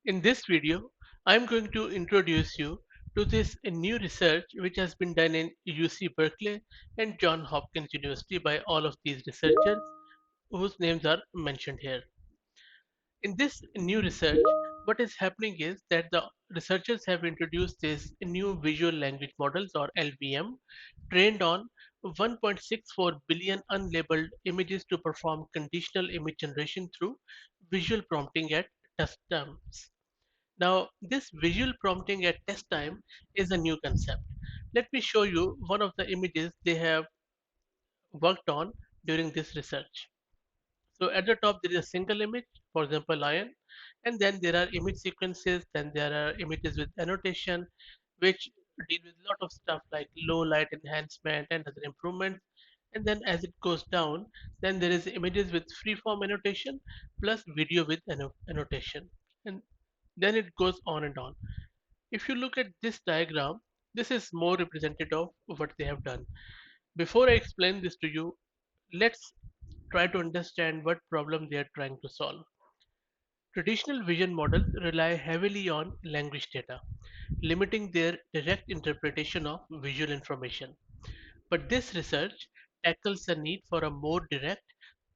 In this video, I'm going to introduce you to this new research which has been done in UC Berkeley and Johns Hopkins University by all of these researchers whose names are mentioned here. In this new research, what is happening is that the researchers have introduced this new visual language models or LVM trained on 1.64 billion unlabeled images to perform conditional image generation through visual prompting at test times. Now, this visual prompting at test time is a new concept. Let me show you one of the images they have worked on during this research. So at the top there is a single image, for example lion, and then there are image sequences, then there are images with annotation, which deal with a lot of stuff like low light enhancement and other improvements. And then as it goes down, then there is images with freeform annotation plus video with annotation. And then it goes on and on. If you look at this diagram, this is more representative of what they have done. Before I explain this to you, let's try to understand what problem they are trying to solve. Traditional vision models rely heavily on language data, limiting their direct interpretation of visual information. But this research tackles the need for a more direct,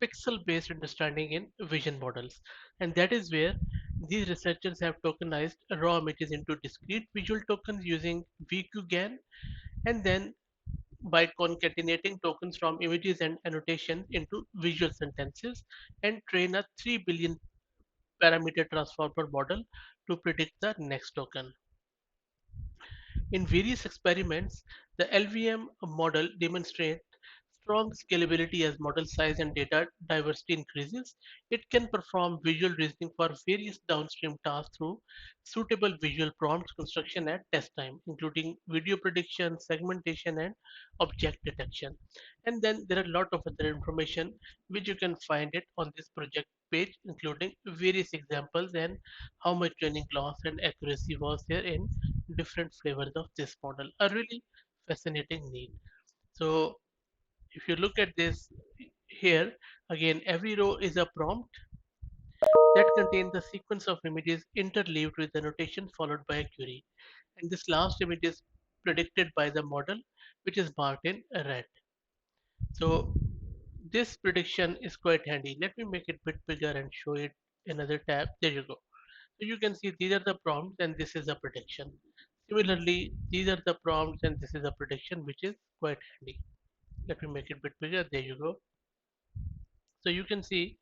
pixel based understanding in vision models. And that is where these researchers have tokenized raw images into discrete visual tokens using VQGAN, and then by concatenating tokens from images and annotations into visual sentences and train a 3 billion parameter transformer model to predict the next token. In various experiments, the LVM model demonstrates strong scalability as model size and data diversity increases. It can perform visual reasoning for various downstream tasks through suitable visual prompts construction at test time, including video prediction, segmentation, and object detection. And then there are a lot of other information which you can find it on this project page, including various examples and how much training loss and accuracy was there in different flavors of this model. A really fascinating need. So if you look at this here, again, every row is a prompt that contains the sequence of images interleaved with annotation followed by a query. And this last image is predicted by the model, which is marked in red. So this prediction is quite handy. Let me make it a bit bigger and show it in another tab. There you go. So you can see these are the prompts and this is a prediction. Similarly, these are the prompts and this is a prediction which is quite handy. Let me make it a bit bigger. There you go. So you can see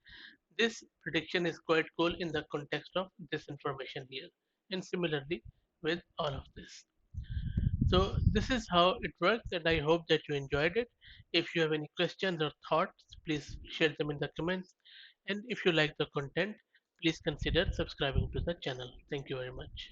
this prediction is quite cool in the context of this information here. And similarly with all of this. So this is how it works and I hope that you enjoyed it. If you have any questions or thoughts, please share them in the comments. And if you like the content, please consider subscribing to the channel. Thank you very much.